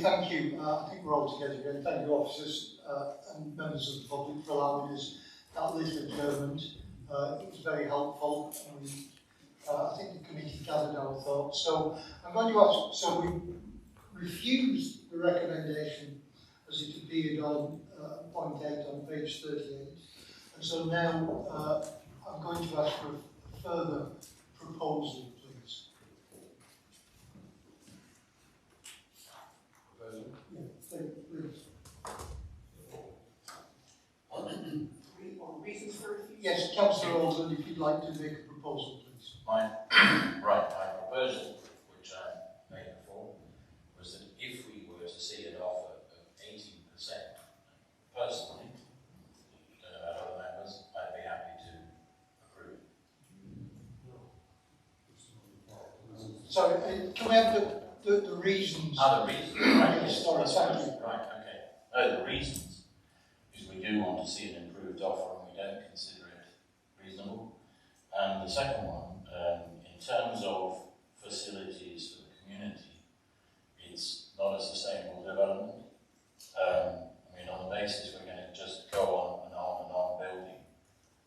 thank you. I think we're all together again. Thank you, officers and members of the public, for allowing us that little adjournment. It was very helpful. And I think the committee gathered our thoughts. So I'm going to ask, so we refused the recommendation as it appeared on point 8 on page 38. And so now I'm going to ask for a further proposal, please. Yeah, please. Reasons for refusal? Yes, Councillor Oldham, if you'd like to make a proposal, please. My proposal, which I made before, was that if we were to see an offer of 18%, personally, I don't know about other members, I'd be happy to approve. Sorry, can we have the reasons? The reasons, right? Yes, sorry, thank you. Right, okay. Oh, the reasons is we do want to see an improved offer and we don't consider it reasonable. And the second one, in terms of facilities for the community, it's not a sustainable development. I mean, on the basis we're going to just go on and on and on building,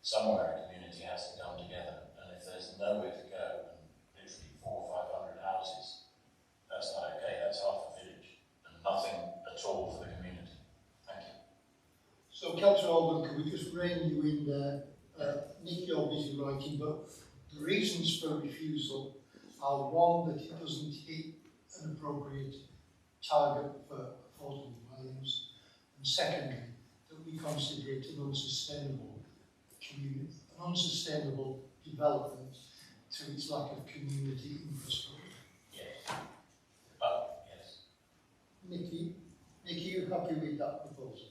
somewhere a community has to come together, and if there's nowhere to go, and literally 400 or 500 houses, that's not okay. That's half a village, and nothing at all for the community. Thank you. So, Councillor Oldham, can we just rein you in there? Nick, you're busy writing, but the reasons for refusal are, one, that it doesn't hit an appropriate target for affordable dwellings, and secondly, that we consider it an unsustainable community, an unsustainable development to its lack of community infrastructure. Yes. Yes. Nicky, are you happy with that proposal?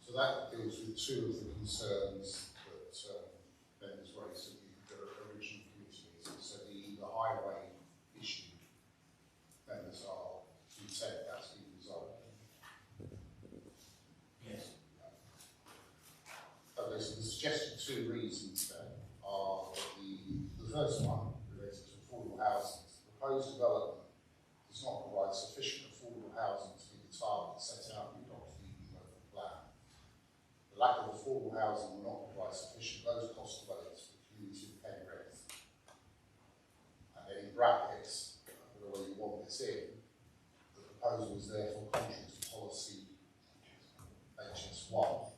So that deals with two of the concerns that Ben has raised at the original committee meeting. So the highway issue, members are content that's been resolved. Yes. Okay, so the suggested two reasons then are the first one related to affordable housing. The proposed development does not provide sufficient affordable housing to meet the target set out in the local plan. The lack of affordable housing will not provide sufficient low-cost dwellings for the community of Penrith. And then in brackets, the way you want this in, the proposal is therefore contrary to policy HS1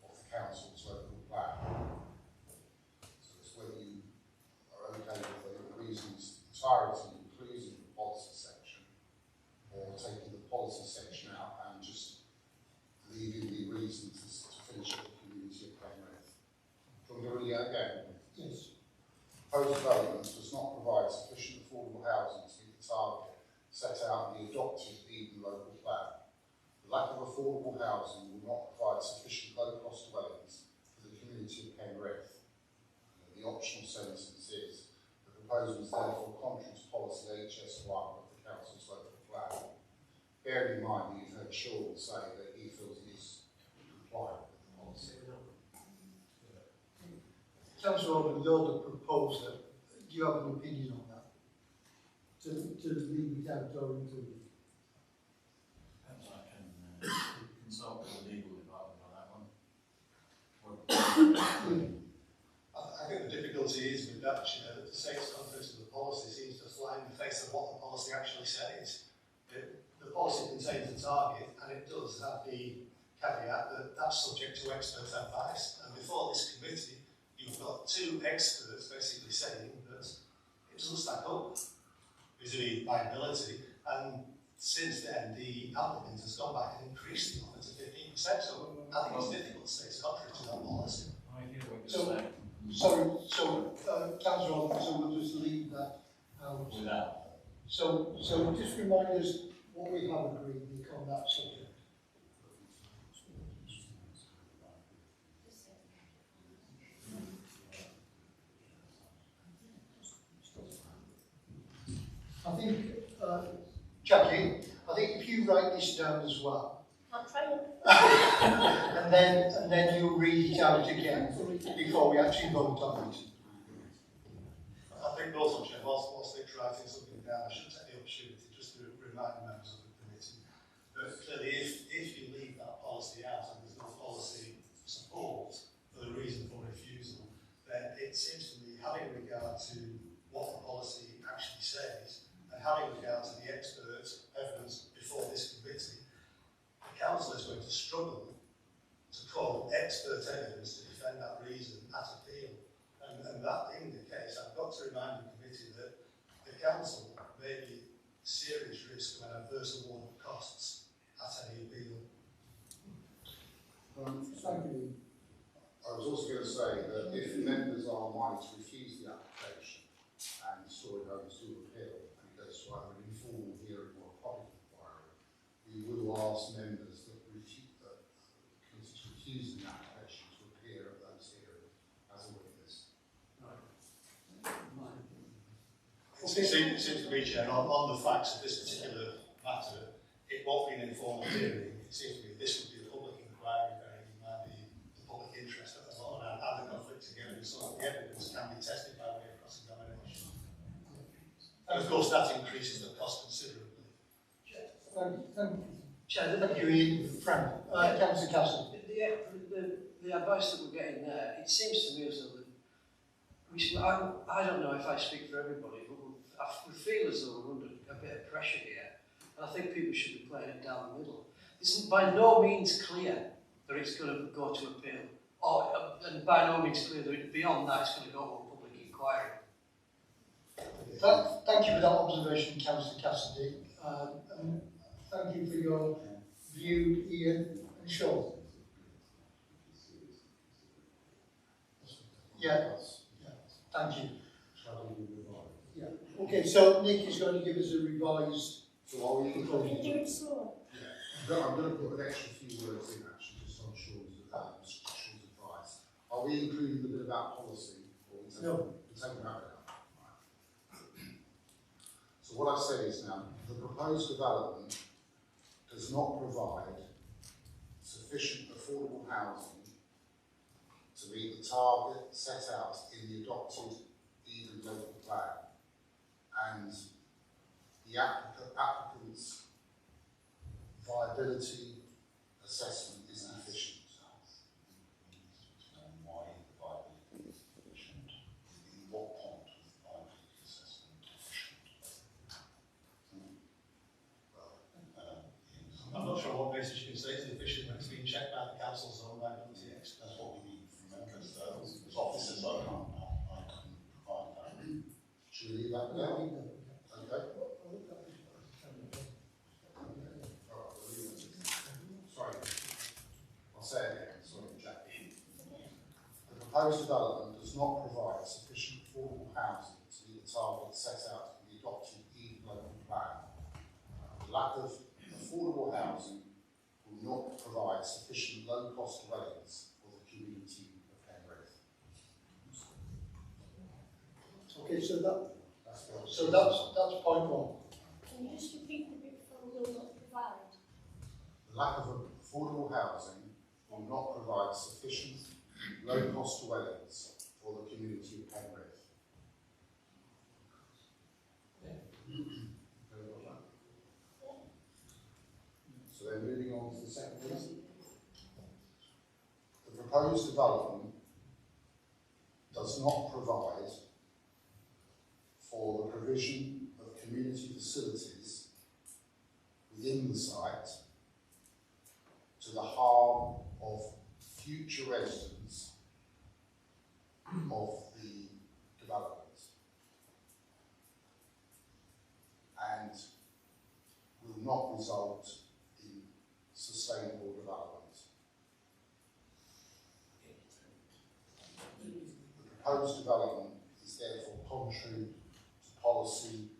of the council's local plan. So it's whether you are okay with the reasons entirety, including the policy section, or taking the policy section out and just leaving the reasons to finish up the community of Penrith. Do you want to read it again? Yes. Proposed development does not provide sufficient affordable housing to meet the target set out in the adopted Eden local plan. The lack of affordable housing will not provide sufficient low-cost dwellings for the community of Penrith. And the optional sentence is, the proposal is therefore contrary to policy HS1 of the council's local plan. Bearing in mind that you've heard Sean say that he feels he's compliant with the policy. Councillor Oldham, you're the proposer. Do you have an opinion on that? To leave it out or include it? Perhaps I can consult with the legal department on that one. I think the difficulty is with that, to say it's contrary to the policy seems to fly in the face of what the policy actually says. The policy contains a target, and it does have the caveat that that's subject to expert advice. And before this committee, you've got two experts basically saying that it doesn't stack up vis-a-vis viability. And since then, the applicant has gone back and increased the offer to 15%. So I think it's difficult to say it's contrary to that policy. I hear what you're saying. So, Councillor Oldham, so we'll just leave that out. Without. So just remind us what we have agreed, Nick, on that subject. I think, Jackie, I think if you write this down as well. I'm trying. and then you'll read it out again before we actually vote on it. I think also, whilst Nick's writing serious risk of an adverse award of costs at any appeal. Thank you. I was also going to say that if members are minded to refuse the application and the story homes do appeal and it goes to either an informal hearing or a public inquiry, we will ask members that refuse the application to appear at those hearings as a witness. It seems to me, Chair, on the facts of this particular matter, it won't be an informal hearing. It seems to me this would be a public inquiry, bearing in mind the public interest at the moment and the conflict again, so that the evidence can be tested by way of cross-examination. And of course that increases the cost considerably. Thank you. Chair, thank you, Ian. Frank, Councillor Castle. The advice that we're getting there, it seems to me as though I don't know if I speak for everybody, but we feel as though we're under a bit of pressure here, and I think people should be playing it down the middle. It's by no means clear that it's going to go to appeal, and by no means clear that beyond that it's going to go to a public inquiry. Thank you for that observation, Councillor Cassidy. And thank you for your view, Ian and Sean. Yeah. Thank you. Yeah. Okay, so Nick is going to give us a revised. So are we including? Do it slower. Yeah. I'm going to put an extra few words in actually, just on Sean's advice. Are we including the bit about policy? Or we taking that out? Right. So what I've said is now, the proposed development does not provide sufficient affordable housing to meet the target set out in the adopted Eden local plan, and the applicant's viability assessment is deficient. Why the viability is deficient? In what point was the viability assessment deficient? I'm not sure what basis you can say it's deficient when it's been checked by the council's own viability experts. That's what we need from members, though. As officers, I couldn't provide that. Should we leave that there? Okay. Sorry. I'll say it again. Sorry, Jack. The proposed development does not provide sufficient affordable housing to meet the target set out in the adopted Eden local plan. The lack of affordable housing will not provide sufficient low-cost dwellings for the community of Penrith. Okay, so That's that's point one. Can you just repeat the bit from will not provide? the lack of affordable housing will not provide sufficient low-cost dwellings for the community of Penrith. So then moving on to the second reason. The proposed development does not provide for the provision of community facilities within the site to the harm of future residents of the development, and will not result in sustainable development. The proposed development is therefore contrary to policy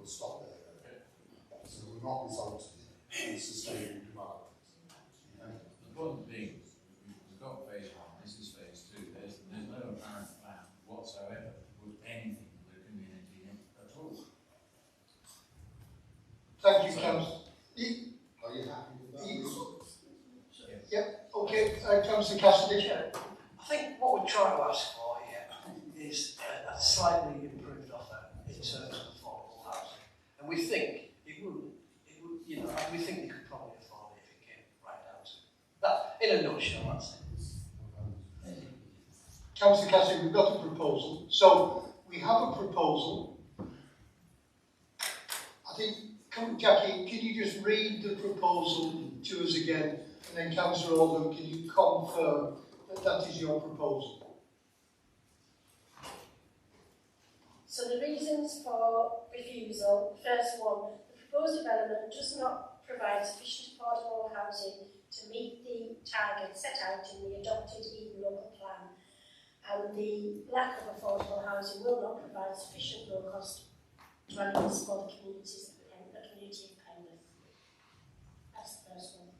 we'll stop there. So it will not result in sustainable development. Okay? The point being, we've got phase one, this is phase two. There's no apparent plan whatsoever to put anything for the community in at all. Thank you, Councillor. Are you happy with that? Yep, okay, Councillor Cassidy. I think what we're trying to ask for here is a slightly improved offer in terms of affordable housing. And we think we think they could probably afford it if it came right down to that. In a nutshell, that's it. Councillor Cassidy, we've got a proposal. So we have a proposal. I think, Jackie, can you just read the proposal to us again, and then Councillor Oldham, can you confirm that that is your proposal? So the reasons for refusal, first one, the proposed development does not provide sufficient affordable housing to meet the target set out in the adopted Eden local plan, and the lack of affordable housing will not provide sufficient low-cost dwellings for the community of Penrith. That's the first one.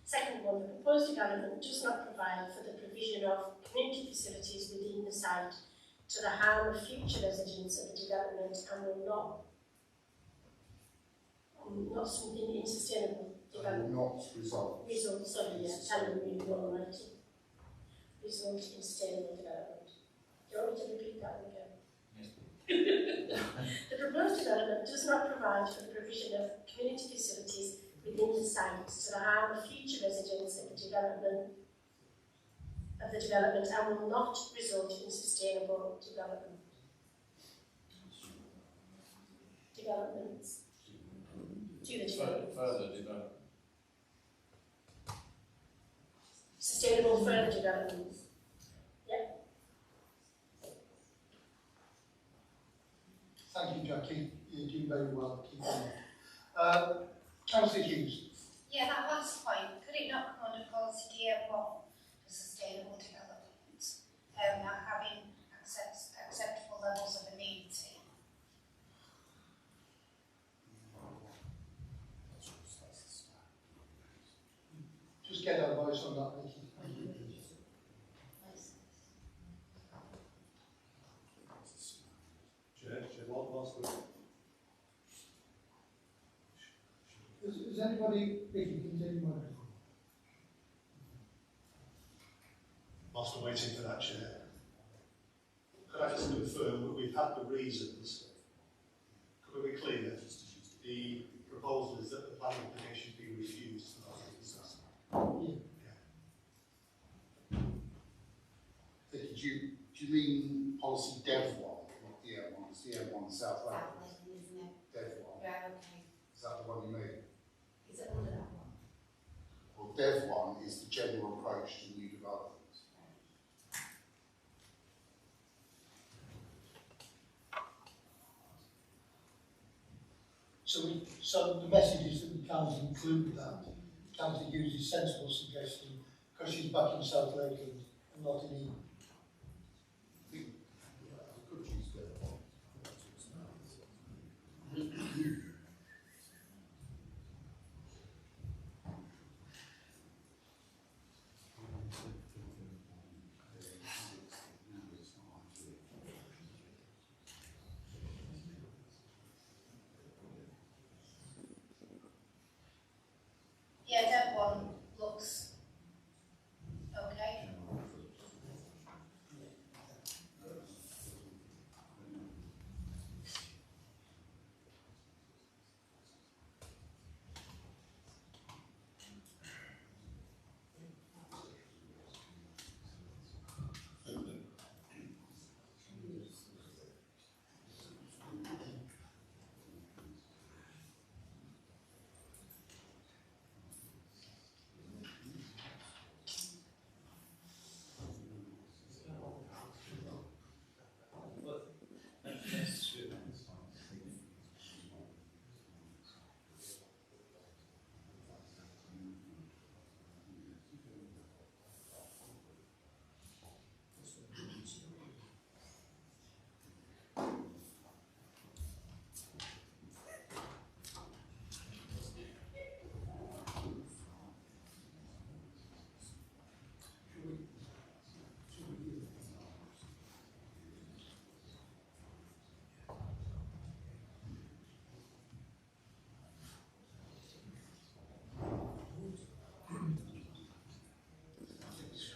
Second one, the proposed development does not provide for the provision of community facilities within the site to the harm of future residents of the development and will not something in sustainable development. Not result. Result, sorry, yeah, telling me wrong, right? Result in sustainable development. Do you want me to repeat that one again? Yes. The proposed development does not provide for the provision of community facilities within the site to the harm of future residents of the development and will not result in sustainable development. Developments. To the development. Further development. Sustainable further developments. Yeah. Thank you, Jackie. You're doing very well. Keep going. Councillor Hughes. Yeah, that last point, could it not come under policy DM1 for sustainable development, having acceptable levels of amenity? Just get our voice on that, Vicky. Thank you. Chair, what's the... Is anybody, Vicky, can take the microphone? Whilst we're waiting for that, Chair, could I just confirm that we've had the reasons? Could we be clear? The proposal is that the planning application be refused. Yeah. Vicky, do you mean policy Dev 1, not DM1? It's DM1 South London. Isn't it? Dev 1. Right, okay. Is that the one you mean? Is it under that one? Well, Dev 1 is the general approach to new developments. So the message is that we can't include that. Councillor Hughes is sensible suggestion because she's back in South Lakeland and not in Eden. I could choose Dev 1. Yeah, that one looks okay.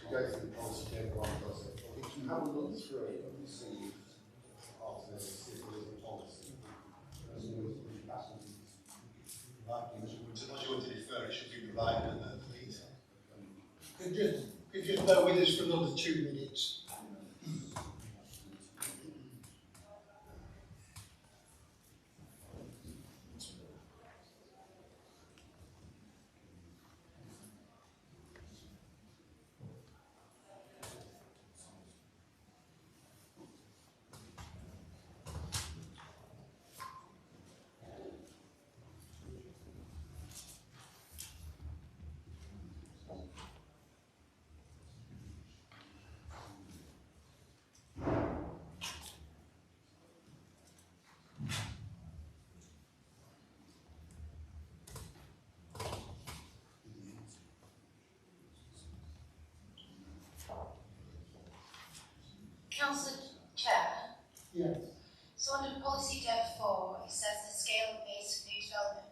Go through the policy Dev 1 does it. If you have a look through and see after this, see if there is a policy. There's always been patterns. Right, unless you want to defer, it should be provided in the meeting. Could just bear with us for another 2 minutes. Councillor Chair, Yeah. so under policy dev 4, it says the scale and pace of new development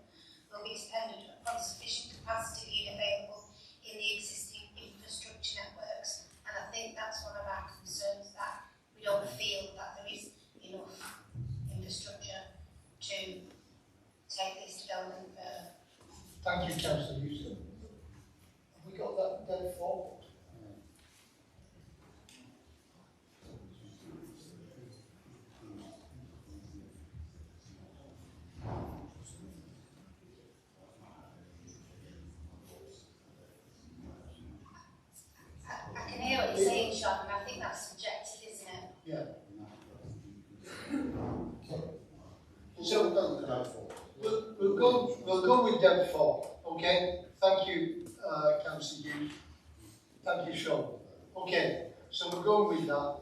will be dependent upon sufficient capacity being available in the existing infrastructure networks. And I think that's one of our concerns, that we don't feel that there is enough infrastructure to take this development further. Thank you, Councillor Houston. Have we got that dead forward? I can hear what you're saying, Sean, and I think that's subjective, isn't it? Yeah. So we'll go with that for. We'll go with Deb 4, okay? Thank you, Councillor Hughes. Thank you, Sean. Okay, so we're going with that.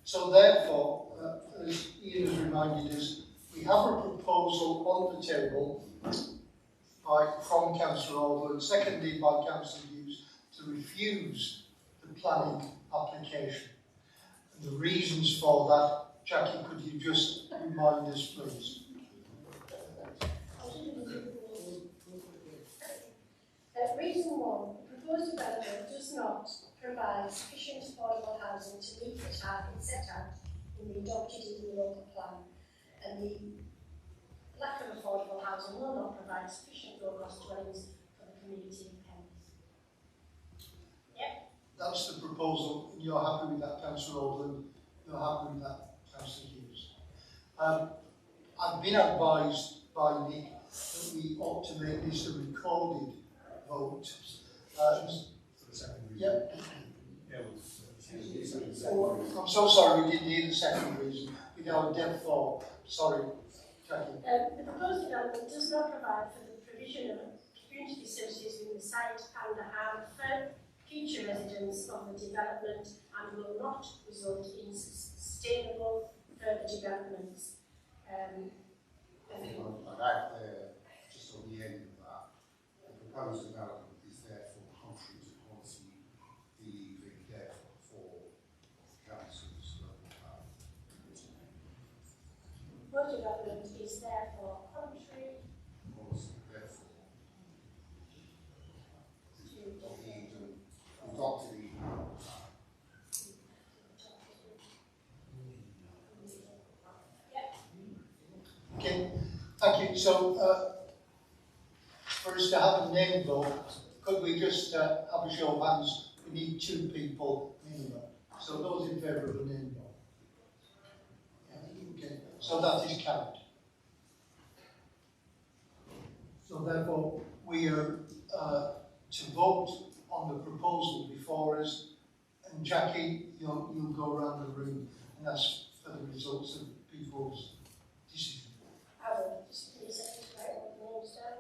So therefore, as Ian has reminded us, we have a proposal on the table from Councillor Alder, seconded by Councillor Hughes, to refuse the planning application. And the reasons for that, Jackie, could you just remind us, please? Reason 1, the proposed development does not provide sufficient affordable housing to meet the targets set out in the adopted local plan, and the lack of affordable housing will not provide sufficient low-cost dwellings for the community of Penrith. Yep. That's the proposal, and you're happy with that, Councillor Oldham? You're happy with that, Councillor Hughes? I've been advised by Nick that we ought to make this a recorded vote. For the second reason. Yeah. Yeah, I'm so sorry we didn't hear the second reason. We now have Deb 4. Sorry, Jackie. The proposed development does not provide for the provision of community services within the site and harm future residents of the development, and will not result in sustainable further developments. I'd add there, just on the end of that, the proposed development is therefore contrary to policy leaving therefore for council's local power. Proposed development is therefore contrary Policy therefore to adopted the Okay, thank you. So, for us to have a name vote, could we just have a show of hands? We need 2 people minimum. So those in favour of a name vote? Yeah, okay, so that is carried. So therefore, we are to vote on the proposal before us, and Jackie, you'll go around the room and ask for the results of people's decision. I will just need a second to write all the names down.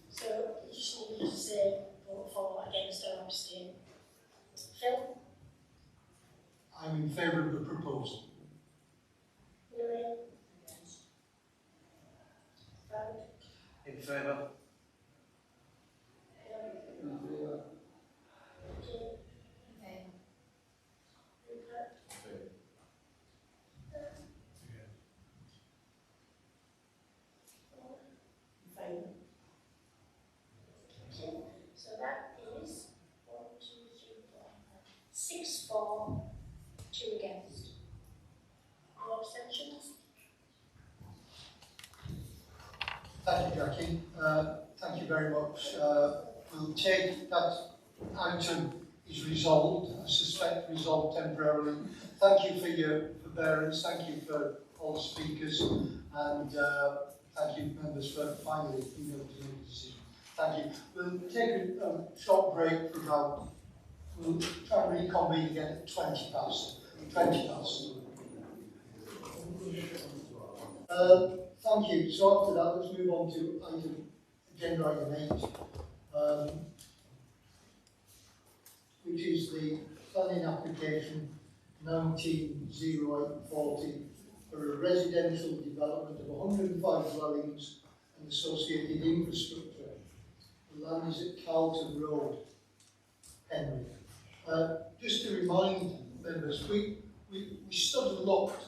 So you just need to say vote for, against, or abstain. Phil? I'm in favour of the proposal. Lorraine? Frank? In favour? So that is 1, 2, 3, 4, 5, 6 for, 2 against. No abstentions? Thank you, Jackie. Thank you very much. We'll take that item is resolved, I suspect resolved temporarily. Thank you for your forbearance, thank you for all the speakers, and thank you members for finally being able to make a decision. Thank you. We'll take a short break for about, we'll try and reconvene again at 20 past. 20 past. Thank you. So after that, let's move on to agenda item 8, which is the planning application 190840 for a residential development of 105 dwellings and associated infrastructure The land is at Carlton Road, Penrith. Just to remind members, we stood and looked.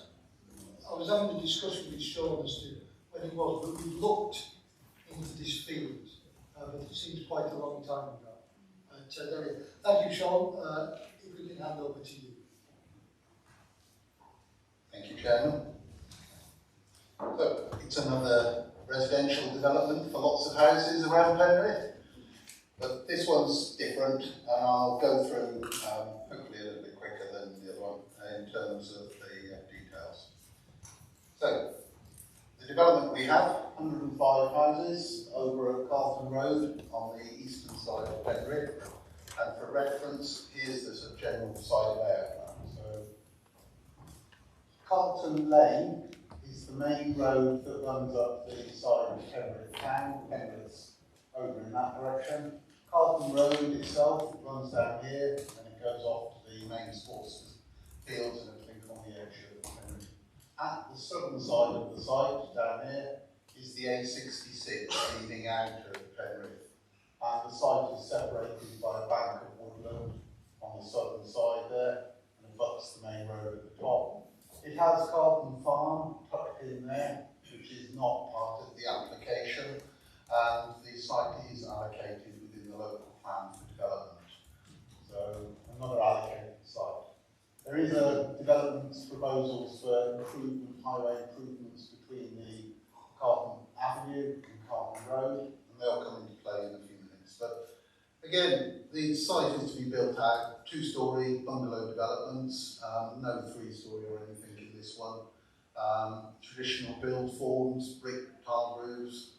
I was having a discussion with Sean as to when it was, but we looked into this field, but it seems quite a long time ago. Thank you, Sean. If we can hand over to you. Thank you, Chairman. So, it's another residential development for lots of houses around Penrith, but this one's different, and I'll go through hopefully a little bit quicker than the other one in terms of the details. So, the development we have, 105 houses over at Carlton Road on the eastern side of Penrith, and for reference, here's the sort of general site layout plan. So, Carlton Lane is the main road that runs up the side of Penrith town. Penrith's over in that direction. Carlton Road itself runs down here and it goes off to the main sports fields and everything on the edge of Penrith. At the southern side of the site, down here, is the A66 leading out of Penrith. And the site is separated by a bank of woodland on the southern side there and abuts the main road at the top. It has Carlton Farm tucked in there, which is not part of the application, and the site is allocated within the local plan for development. So, another allocated site. There is a development proposals for improvement, highway improvements between the Carlton Avenue and Carlton Road, and they'll come into play in a few minutes. But again, the site is to be built out, 2-storey bungalow developments, no 3-storey or anything in this one. Traditional build forms, brick, tile roofs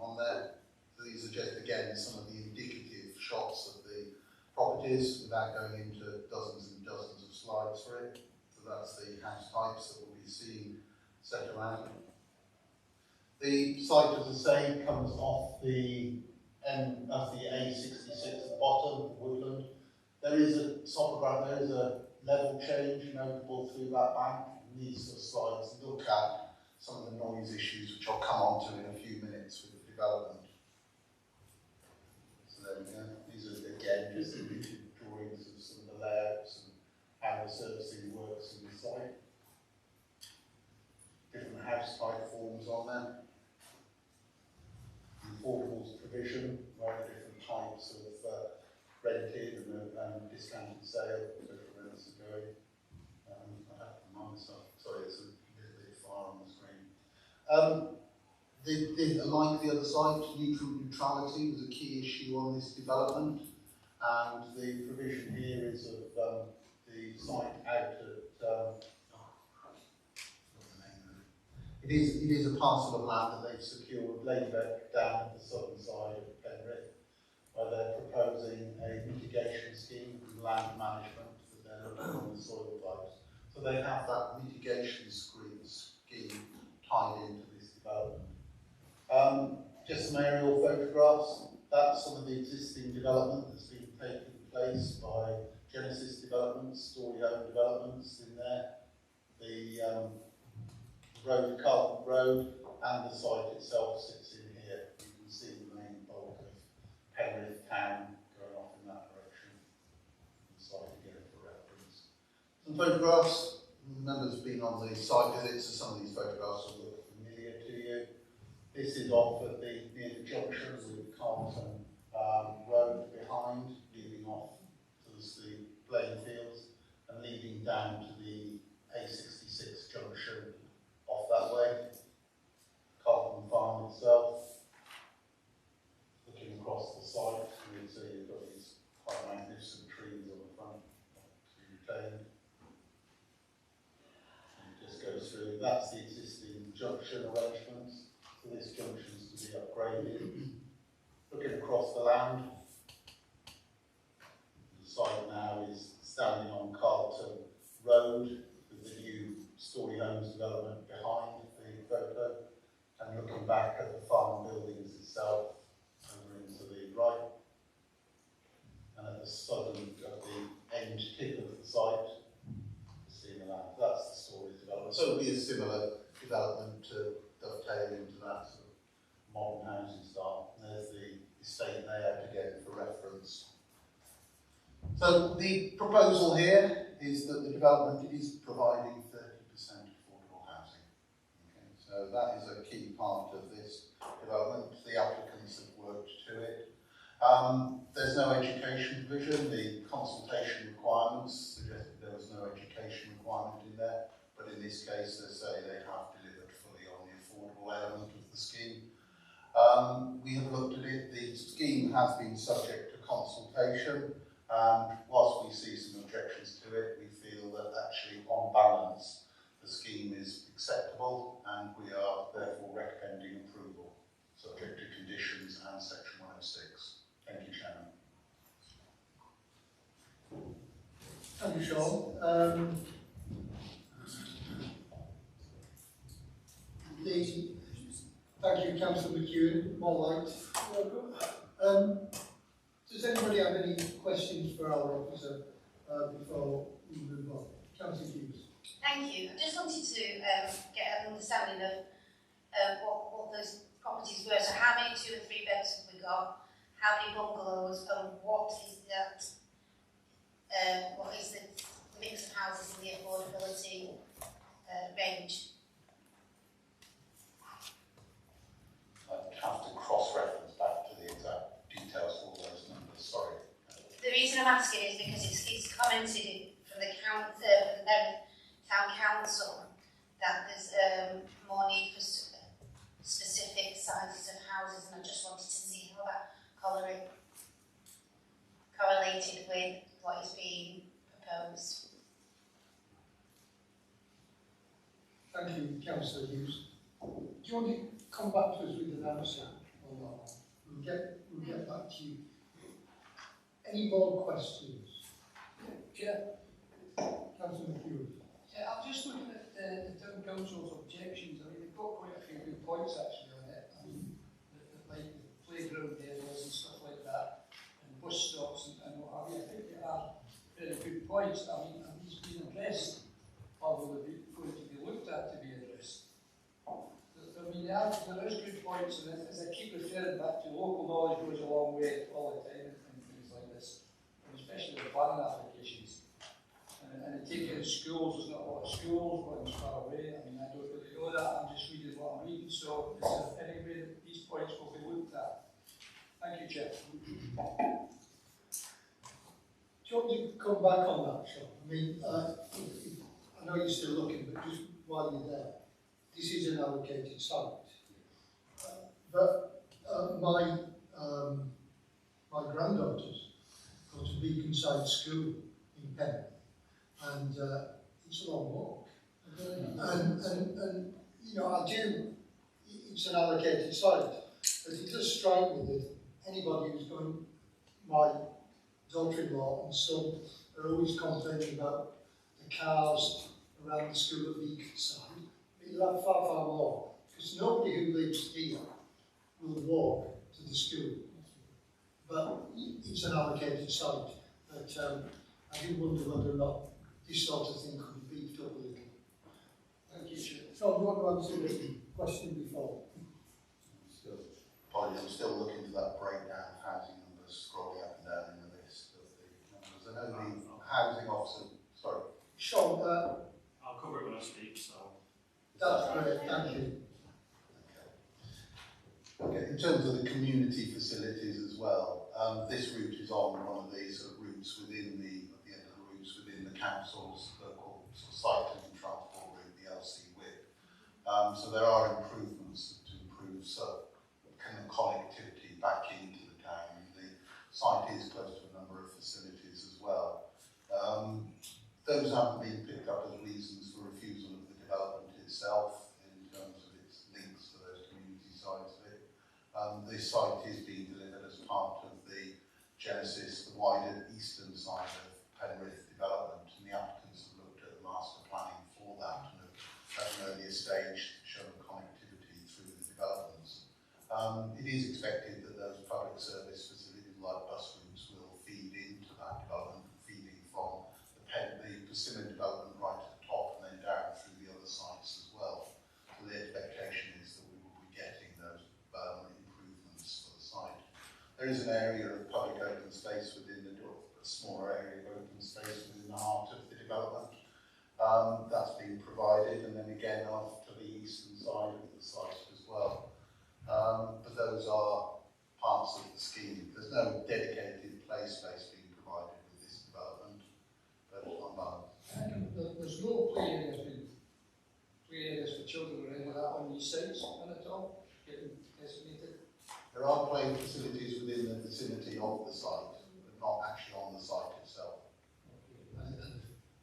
on there. So these are just, again, some of the indicative shots of the properties without going into dozens and dozens of slides for it. So that's the house types that we'll be seeing set around. The site, as I say, comes off the end of the A66 at the bottom, woodland. There is a topograph, there is a level change notable through that bank. And these sort of slides look at some of the noise issues, which I'll come on to in a few minutes with the development. So there we go. These are, again, just indicative drawings of some of the layouts and how the servicing works in the site. Different house type forms on there. Affordable provision, where different types of rented and discounted sale, different rents are going. I have to remind myself, sorry, it's a little bit far on the screen. Like the other side, neutrality was a key issue on this development, and the provision here is of the site out at It is a parcel of land that they've secured, Ladybeck down at the southern side of Penrith, where they're proposing a mitigation scheme from land management that they're looking on the soil types. So they have that mitigation scheme tied into this development. Just some aerial photographs. That's some of the existing development that's been taking place by Genesis Developments, Story Home Developments in there. The road, Carlton Road, and the site itself sits in here. You can see the main bulk of Penrith town going off in that direction. The site again for reference. Some photographs. Members have been on the site visits, so some of these photographs will look familiar to you. This is off at near the junction with Carlton Road behind, leading off to the playing fields and leading down to the A66 junction off that way. Carlton Farm itself. Looking across the site, you can see you've got these quite magnificent trees on the front to be retained. And it just goes through, that's the existing junction arrangements. So this junction's to be upgraded. Looking across the land, the site now is standing on Carlton Road with the new Story Homes development behind the photo, and looking back at the farm buildings itself over into the right, and at the southern, at the end tip of the site, seeing the land. That's the Story development. So it'll be a similar development to dovetail into that sort of modern housing style. And there's the estate layout again for reference. So the proposal here is that the development is providing 30% affordable housing. Okay, so that is a key part of this development. The applicants have worked to it. There's no education provision. The consultation requirements suggested there was no education requirement in there, but in this case they say they have delivered fully on the affordable element of the scheme. We have looked at it. The scheme has been subject to consultation, and whilst we see some objections to it, we feel that actually on balance the scheme is acceptable, and we are therefore recommending approval, subject to conditions and section 106. Thank you, Chairman. Thank you, Sean. Thank you, Councillor McEwen. More light. Does anybody have any questions for our officer before we move on? Councillor Hughes. Thank you. I just wanted to get an understanding of what those properties were. So how many 2 and 3 beds have we got? How many bungalows, and what is that? What is the mix of houses in the affordability range? I'd have to cross-reference back to the exact details for those numbers. Sorry. The reason I'm asking is because it's commented from the town council that there's more need for specific sizes of houses, and I just wanted to see how that correlated with what is being proposed. Thank you, Councillor Hughes. Do you want to come back to us with an answer on that one? We'll get back to you. Any more questions? Chair. Councillor McEwen. Yeah, I'm just looking at the town council's objections. I mean, they've got quite a few good points actually on it. I mean, like the playground areas and stuff like that, and bus stops and what have you. I think they are very good points. I mean, and these being addressed, although they're going to be looked at to be addressed. I mean, there is good points, and as I keep referring back to, local knowledge goes a long way all the time in things like this, and especially with planning applications. And I take it in schools, there's not a lot of schools, one's far away. I mean, I don't really know that, I'm just reading what I'm reading, so is there any way that these points will be looked at? Thank you, Chair. Do you want to come back on that, Sean? I mean, I know you're still looking, but just while you're there, this is an allocated site. But my granddaughters go to Beaconside School in Penrith, and it's a long walk. And you know, it's an allocated site, but it does strike me that anybody who's going, my daughter-in-law and son are always complaining about the cars around the school at Beaconside. But you'll have far, far more, because nobody who lives here will walk to the school. But it's an allocated site. But I do wonder whether or not this sort of thing could be beefed up a little. Thank you, Chair. So, do you want to answer the question before? I'm still looking for that breakdown of housing numbers, scrolling up and down in the list of the numbers. I know the housing officer, sorry. Sean, I'll cover it when I speak, so. that's great, thank you. Okay, in terms of the community facilities as well, this route is on one of the sort of routes within the, at the end of the routes within the council's local sort of cycling and transport route, the LC WIP. So there are improvements to improve kind of connectivity back into the town. The site is close to a number of facilities as well. Those haven't been picked up as reasons for refusal of the development itself in terms of its links to those community sites of it. This site is being delivered as part of the Genesis, the wider eastern side of Penrith development, and the applicants have looked at master planning for that and have at an earlier stage shown connectivity through the developments. It is expected that those public service facilities like bus routes will feed into that development, feeding from the Persimmon development right at the top and then down through the other sites as well. So the expectation is that we will be getting those improvements for the site. There is an area of public open space within the door, a smaller area of open space within the heart of the development. That's been provided, and then again off to the eastern side of the site as well. But those are parts of the scheme. There's no dedicated play space being provided with this development, but on that. There's no play areas for children or any of that on these sites, none at all, getting designated. There are playing facilities within the vicinity of the site, but not actually on the site itself. And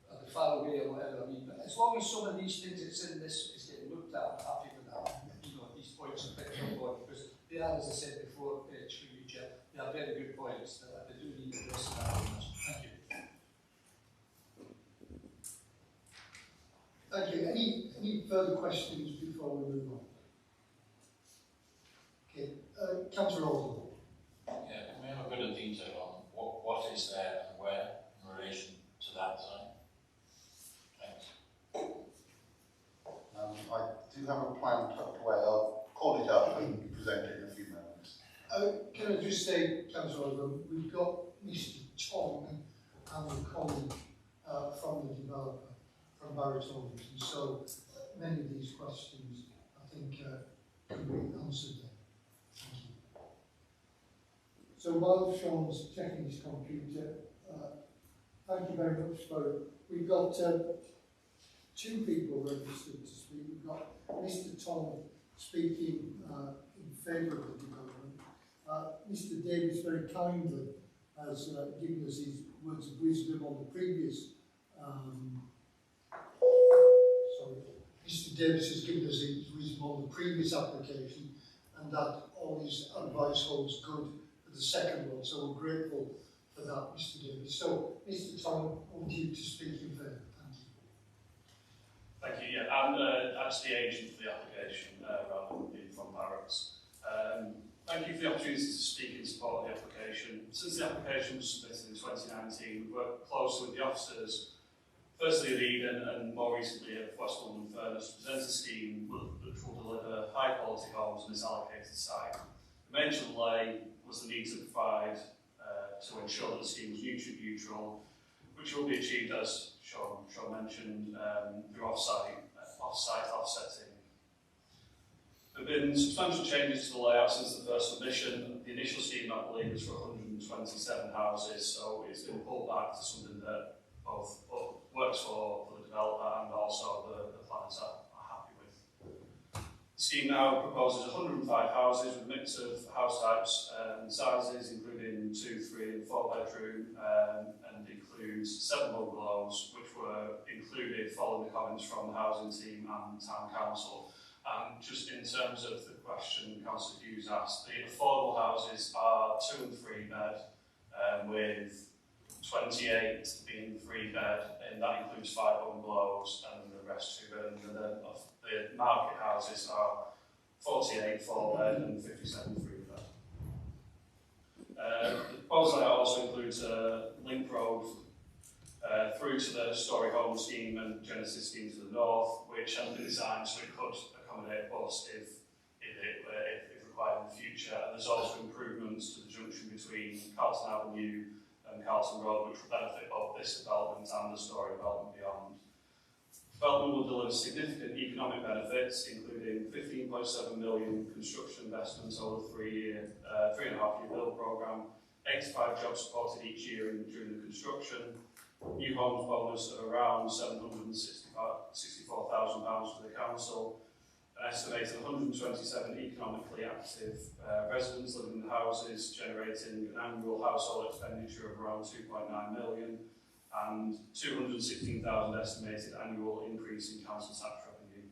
are they far away or whatever, I mean, but as long as some of these things that's in this is getting looked at, I'm happy with that. You know, these points are picked up on, because they are, as I said before, through you, Jeff, they are very good points that they do need addressing. Thank you. Thank you. Any further questions before we move on? Okay, Councillor Alden. Yeah, can we have a bit of detail on what is there and where in relation to that site? Thanks. I do have a plan tucked away. I'll call it up and present it in a few moments. Can I just say, Councillor Alden, we've got Mr. Tong and a colleague from the developer, from Barrett Holdings, and so many of these questions, I think, can be answered there. Thank you. So while Sean's checking his computer, thank you very much for, we've got two people registered to speak. We've got Mr. Tom speaking in favour of the development. Mr. Davis very kindly has given us his words of wisdom on the previous Mr. Davis has given us his wisdom on the previous application, and that all his advice holds good for the second one, so we're grateful for that, Mr. Davis. So, Mr. Tom, I want you to speak in favour. Thank you. Thank you. Yeah, I'm actually the agent for the application rather than being from Barrett's. Thank you for the opportunity to speak in support of the application. Since the application was submitted in 2019, we've worked closely with the officers, firstly at Eden and more recently at Westmorland and Furness, to present a scheme which will deliver high quality homes on this allocated site. The main delay was the need to provide to ensure that the scheme was nutrient neutral, which will be achieved, as Sean mentioned, through off-site offsetting. There have been substantial changes to the layout since the first submission. The initial scheme, I believe, was for 127 houses, so it's been pulled back to something that both works for the developer and also the planners are happy with. The scheme now proposes 105 houses with a mix of house types and sizes, including 2, 3 and 4 bedroom, and includes 7 bungalows, which were included following the comments from the housing team and town council. And just in terms of the question Councillor Hughes asked, the affordable houses are 2 and 3 bed, with 28 being 3 bed, and that includes 5 bungalows and the rest 2 bed. And the market houses are 48 4 bed and 57 3 bed. The proposal layout also includes a link road through to the Story Home scheme and Genesis scheme to the north, which has been designed so it could accommodate bus if required in the future. And there's also improvements to the junction between Carlton Avenue and Carlton Road, which will benefit both this development and the Story development beyond. Development will deliver significant economic benefits, including 15.7 million construction investments over the 3.5-year build programme, 85 jobs supported each year during the construction, new homes bonus of around £764,000 for the council, an estimated 127 economically active residents living in the houses, generating an annual household expenditure of around 2.9 million, and 216,000 estimated annual increase in council tax revenue.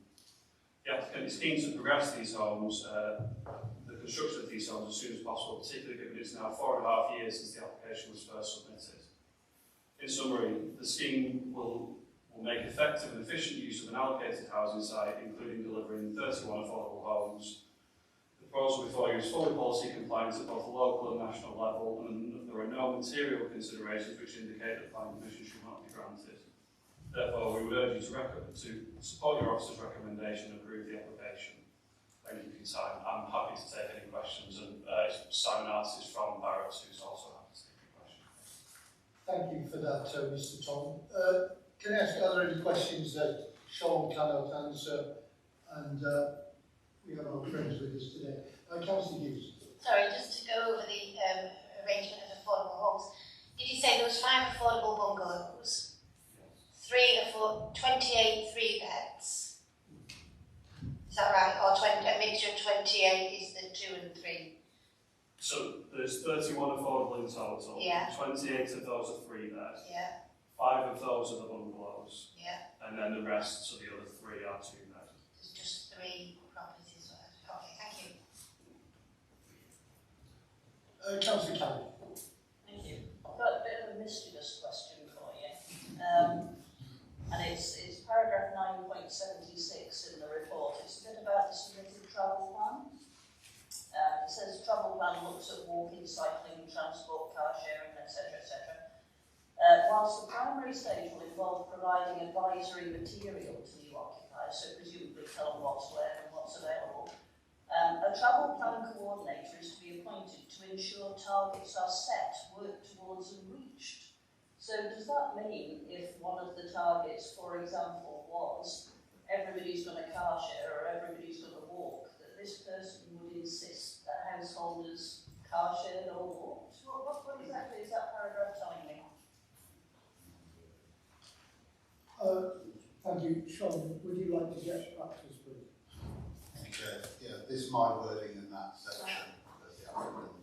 The applicant is keen to progress these homes, the construction of these homes as soon as possible, particularly given it's now 4.5 years since the application was first submitted. In summary, the scheme will make effective and efficient use of an allocated housing site, including delivering 31 affordable homes. The proposal before you is fully policy compliant at both the local and national level, and there are no material considerations which indicate that planning permission should not be granted. Therefore, we would urge you to support your officer's recommendation and approve the application. Thank you for your time. I'm happy to take any questions, and Simon Artis from Barrett, who's also happy to take a question. Thank you for that, Mr. Tom. Can I ask, are there any questions that Sean cannot answer? And we have our friends with us today. Councillor Hughes. Sorry, just to go over the arrangement of affordable homes. Did you say there was 5 affordable bungalows? 28 3-beds? Is that right? Or a mixture of 28 is the 2 and 3? So there's 31 affordable in total. Yeah. 28 of those are 3-bed. Yeah. 5 of those are the bungalows. Yeah. And then the rest, so the other 3 are 2-bed. There's just 3 properties. Okay, thank you. Councillor Carey. Thank you. I've got a bit of a mischievous question for you. And it's paragraph 9.76 in the report. It's a bit about the submitted travel plan. It says travel plan looks at walking, cycling, transport, car sharing, etc., etc. Whilst the primary stage will involve providing advisory material to new occupiers, so presumably tell them what's where and what's available, a travel plan coordinator is to be appointed to ensure targets are set, worked towards and reached. So does that mean if one of the targets, for example, was everybody's going to car share or everybody's going to walk, that this person would insist that householders car shared or walked? What exactly is that paragraph telling me? Thank you. Sean, would you like to get back to us, please? Okay, yeah, this is my wording in that section as the applicant.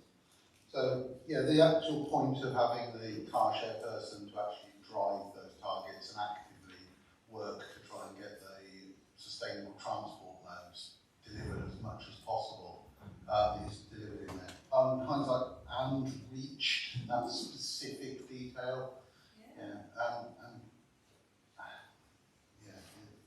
So, yeah, the actual point of having the car share person to actually drive those targets and actively work to try and get the sustainable transport modes delivered as much as possible is delivered in there. Kind of like, and reached, that specific detail. Yeah.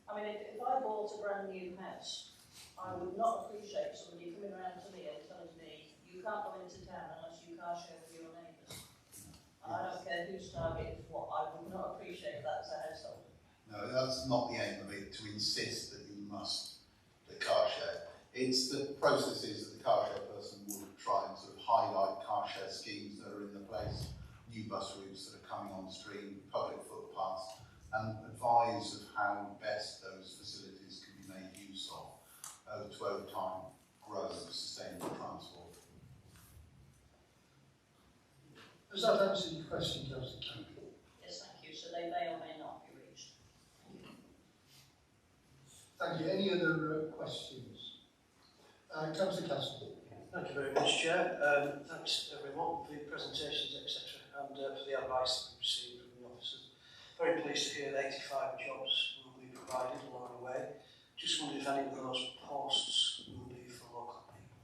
I mean, if I bought a brand new house, I would not appreciate somebody coming around to me and telling me, you can't go into town unless you car share with your neighbours. And I don't care whose target is what, I would not appreciate that as a household. No, that's not the aim of it, to insist that you must the car share. It's the processes that the car share person would try and sort of highlight car share schemes that are in the place, new bus routes that are coming on stream, public footpaths, and advise of how best those facilities can be made use of to over time grow sustainable transport. Does that answer your question, Councillor Carey? Yes, thank you. So they may or may not be reached. Thank you. Any other questions? Councillor Castle. Thank you very much, Chair. Thanks everyone for your presentations, etc., and for the advice that we received from the officers. Very pleased to hear that 85 jobs will be provided along the way. Just wondered if any of those posts will be for local people.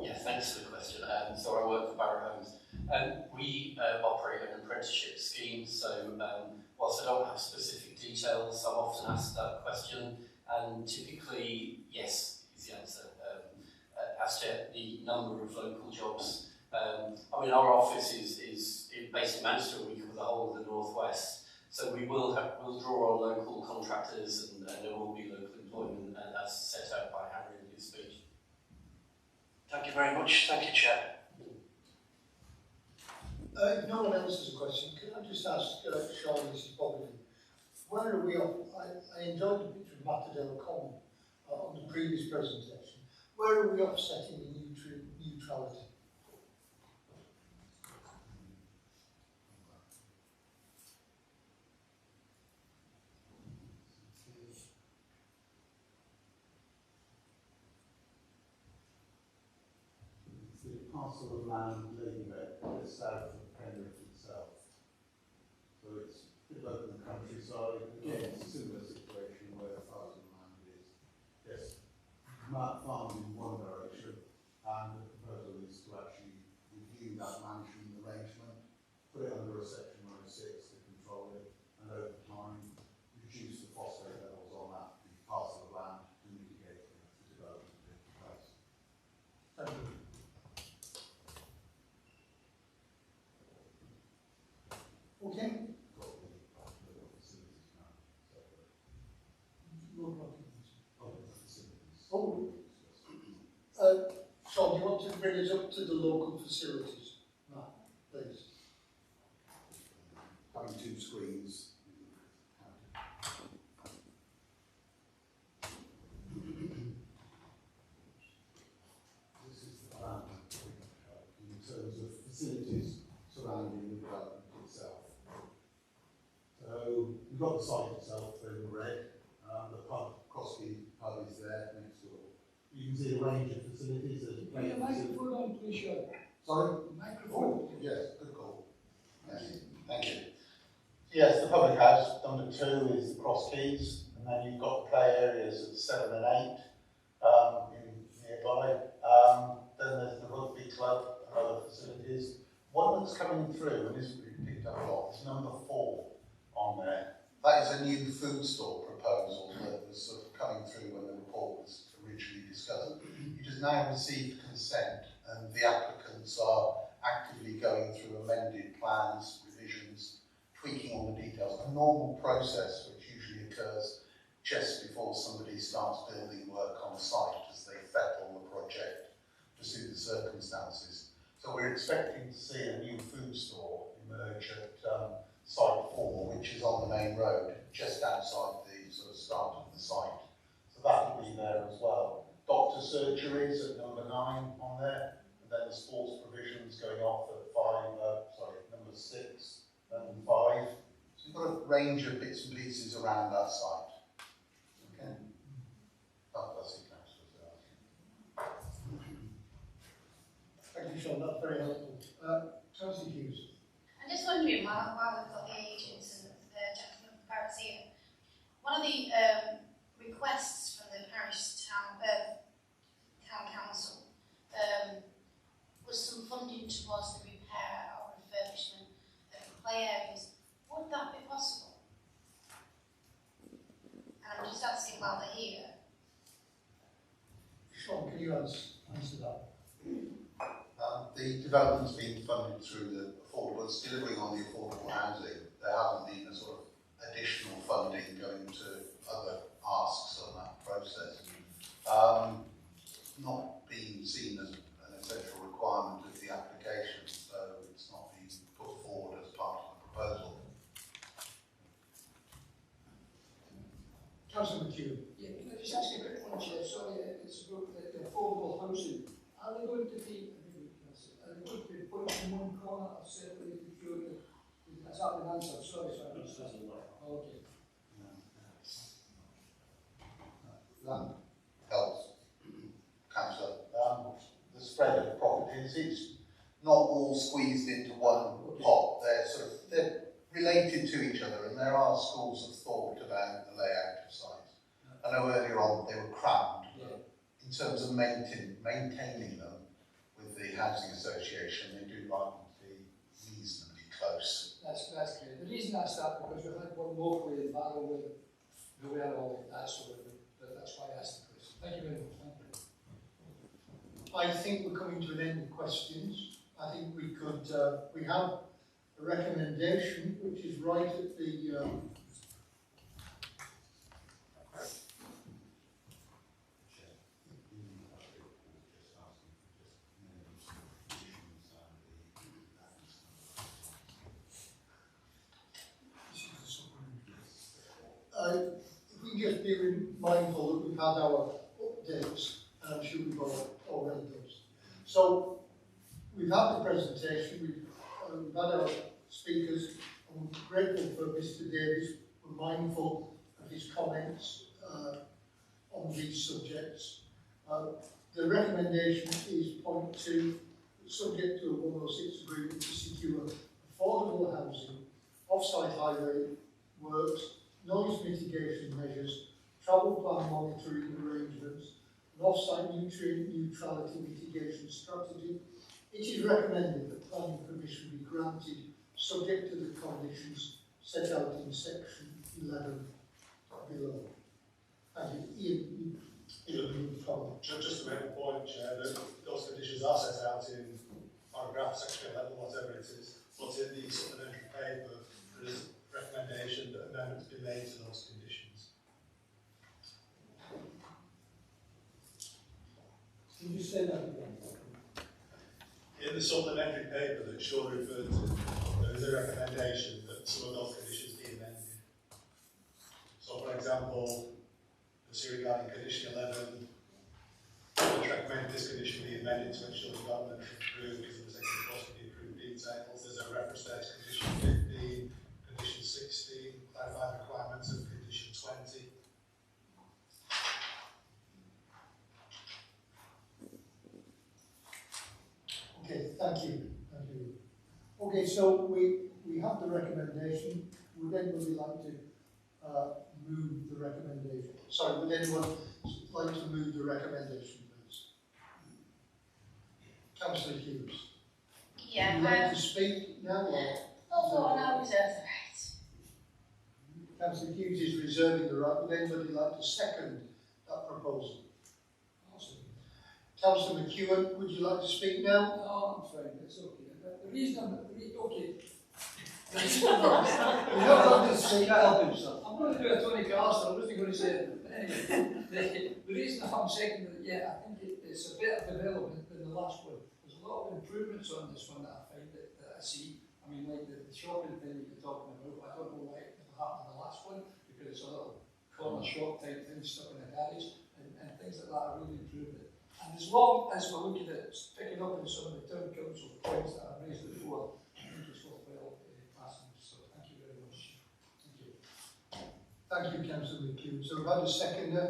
Yeah, thanks for the question. So I work for Barrett Homes. We operate an apprenticeship scheme, so whilst I don't have specific details, I'm often asked that question, and typically, yes, is the answer. As to the number of local jobs, I mean, our office is based in Manchester. We cover the whole of the northwest, so we'll draw on local contractors, and there will be local employment, as set out by Harry in his speech. Thank you very much. Thank you, Chair. If no one else has a question, can I just ask Sean, this is probably, where are we off? I enjoyed the picture of Matadale Common on the previous presentation. Where are we offsetting the neutrality? The parcel of land leading just south of Penrith itself. So it's a bit like in the countryside. Again, it's a similar situation where a parcel of land is just farmed in one direction, and the proposal is to actually review that management arrangement, put it under a section 106 to control it, and over time reduce the phosphate levels on that parcel of land to mitigate the development of the place. Thank you. bring us up to the local facilities? Matt, please. Having two screens. This is the plan in terms of facilities surrounding the development itself. So we've got the site itself in red. The pub, Crosby pub, is there next door. You can see a range of facilities. Put the microphone on, please, Sean. Sorry? Microphone. Yes, good call. Yes, thank you. Yes, the public house, number 2 is the Cross Keys, and then you've got the play areas at 7 and 8 nearby. Then there's the rugby club and other facilities. One that's coming through and isn't really picked up a lot is number 4 on there. That is a new food store proposal that was sort of coming through when the report was originally discussed. It has now received consent, and the applicants are actively going through amended plans, revisions, tweaking on the details. A normal process which usually occurs just before somebody starts building work on site as they settle the project to suit the circumstances. So we're expecting to see a new food store emerge at site 4, which is on the main road, just outside the sort of start of the site. So that will be there as well. Doctor surgeries at number 9 on there, and then the sports provisions going off at number 6 and 5. So we've got a range of bits and pieces around that site. Okay. That's it, Councillor. Thank you, Sean, that's very helpful. Chelsea Hughes. I'm just wondering, while we've got the agents and the gentleman from Paris here, one of the requests from the parish town council was some funding towards the repair or refurbishment of play areas. Would that be possible? And I'm just asking while they're here. Sean, can you answer that? The development's been funded through the affordable, it's delivering on the affordable housing. There hasn't been a sort of additional funding going to other asks on that process. Not being seen as an essential requirement of the application, so it's not being put forward as part of the proposal. Councillor McHugh. Yeah, can I just ask a quick one, Chair? Sorry, it's about the affordable housing. Are they going to be put in one corner or separated through the... Has that been answered? Sorry, I missed that. Okay. That helps, Councillor. The spread of properties, it's not all squeezed into one pot. They're related to each other, and there are schools of thought about the layout of sites. I know earlier on they were crammed, but in terms of maintaining them with the housing association, they do like them to be reasonably close. That's clear. The reason that's that because we had one locally in Barrow with the way all that sort of thing. That's why I asked the question. Thank you very much. Thank you. I think we're coming to an end of questions. I think we could, we have a recommendation which is right at the if we can just be mindful that we've had our updates, and I'm sure we've all read those. So we've had the presentation, we've had our speakers, and we're grateful for Mr. Davis. We're mindful of his comments on these subjects. The recommendation is point 2, subject to a 106 agreement to secure affordable housing, off-site highway works, noise mitigation measures, travel plan monitoring arrangements, an off-site nutrient neutrality mitigation strategy. It is recommended that planning permission be granted subject to the conditions set out in section 11 below. Thank you. Ian, just to make a point, Chair, that those conditions are set out in paragraph, section 11, whatever it is, but in the supplementary paper, there is a recommendation that amendments be made to those conditions. Can you say that again? in the supplementary paper that Sean referred to, there is a recommendation that some of those conditions be amended. So, for example, regarding condition 11, I recommend this condition be amended to ensure development is approved because it was across the approved details. There's a reference there to condition 15, condition 16, clarify the requirements of condition 20. Okay, thank you. Thank you. Okay, so we have the recommendation. Would anybody like to move the recommendation? Sorry, would anyone like to move the recommendation, please? Councillor Hughes. Yeah. Would you like to speak now or? Oh, no, reserve the right. Councillor Hughes is reserving the right. Would anybody like to second that proposal? Councillor McEwen, would you like to speak now? No, I'm fine, it's okay. The reason I'm, okay. You're not going to speak. I'm going to do a Tony Carson, I wasn't going to say it. But anyway, the reason I'm seconding it, yeah, I think it's a better development than the last one. There's a lot of improvements on this one that I find that I see. I mean, like the shopping thing that you're talking about, I don't know why it never happened in the last one, because it's a little corner shop type thing stuck in a garage, and things like that are really improved it. And as long as we're looking at picking up on some of the town council points that I've raised before, I think it's worthwhile passing this. So thank you very much. Thank you. Thank you, Councillor McEwen. So we've had a seconder.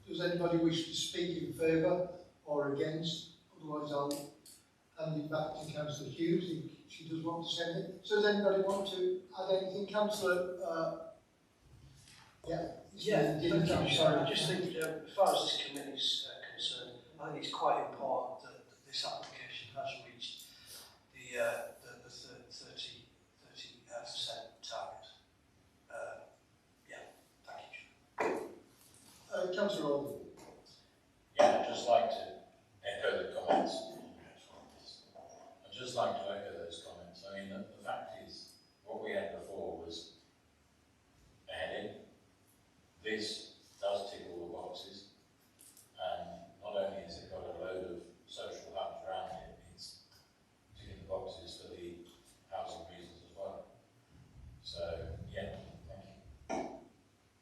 Does anybody wish to speak in favour or against? Otherwise I'll hand it back to Councillor Hughes if she does want to send it. So does anybody want to add anything? Councillor, thank you. Sorry, I just think as far as this committee is concerned, I think it's quite important that this application has reached the 30% target. Thank you. Councillor Alden. Yeah, I'd just like to echo the comments. I'd just like to echo those comments. I mean, the fact is, what we had before was a headache. This does tick all the boxes, and not only has it got a load of social hubs around it, it's ticking the boxes for the housing reasons as well. So, yeah, thank you.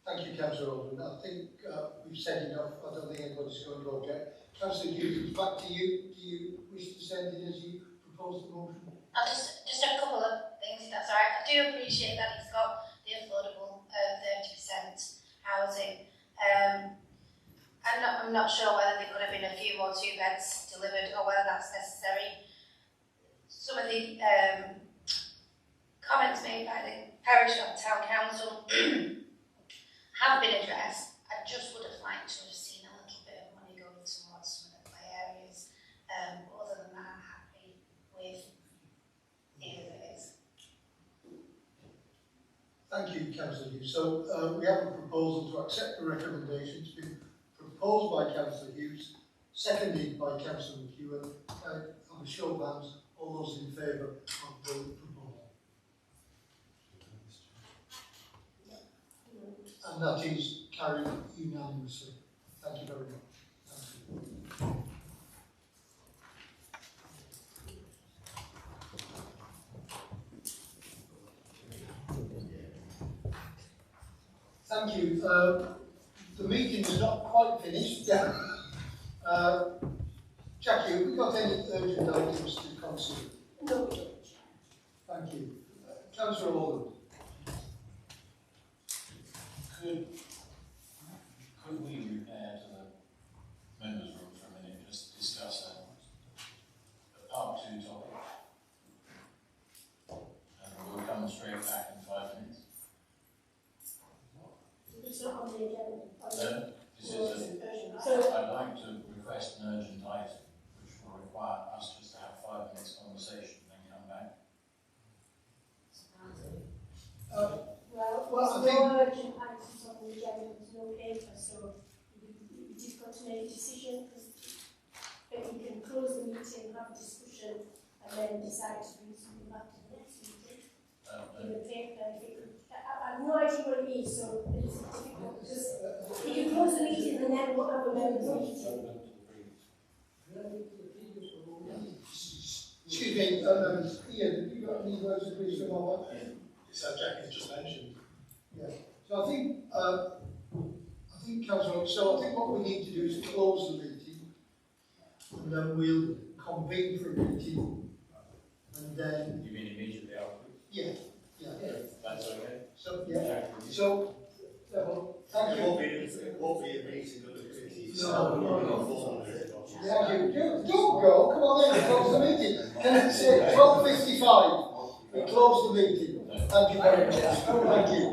Thank you, Councillor Alden. I think we've said enough. I don't think anybody's going to object. Councillor Hughes, back to you. Do you wish to send it as you propose the motion? I'll just a couple of things, if that's all right. I do appreciate that it's got the affordable 30% housing. I'm not sure whether there could have been a few more 2-beds delivered or whether that's necessary. Some of the comments made by the parish or town council have been addressed. I just would have liked to have seen a little bit of money going towards some of the play areas. Other than that, I'm happy with it as it is. Thank you, Councillor Hughes. So we have a proposal to accept the recommendation. It's been proposed by Councillor Hughes, seconded by Councillor McEwen. On a show of hands, all those in favour of the proposal. And that is carried unanimously. Thank you very much. Thank you. Thank you. The meeting is not quite finished. Jackie, have we got any urgent items to consider? No, we don't. Thank you. Councillor Alden. Could we repair to the members' room for a minute, just to discuss a part 2 topic? And we'll come straight back in 5 minutes. It's not on the agenda. No, this is I'd like to request an urgent item, which will require us just to have 5 minutes conversation and then come back. Well, there's no urgent items on the agenda, there's no paper, so you've got to make a decision. But you can close the meeting, have a discussion, and then decide to bring something back to the next meeting. In the paper, I have no idea what it is, so it's difficult. Because you can close the meeting and then we'll have a members' meeting. Excuse me, Ian, have you got any words of wisdom on that? It's that Jackie's just mentioned. Yeah. So I think, Councillor, so I think what we need to do is close the meeting, and then we'll convene for a meeting, and then. You mean immediately after? Yeah. That's okay. So thank you. It won't be a meeting of the committee. No. Thank you. Don't go. Come on in. Close the meeting. Can I say 12:55? We close the meeting. Thank you very much. Thank you.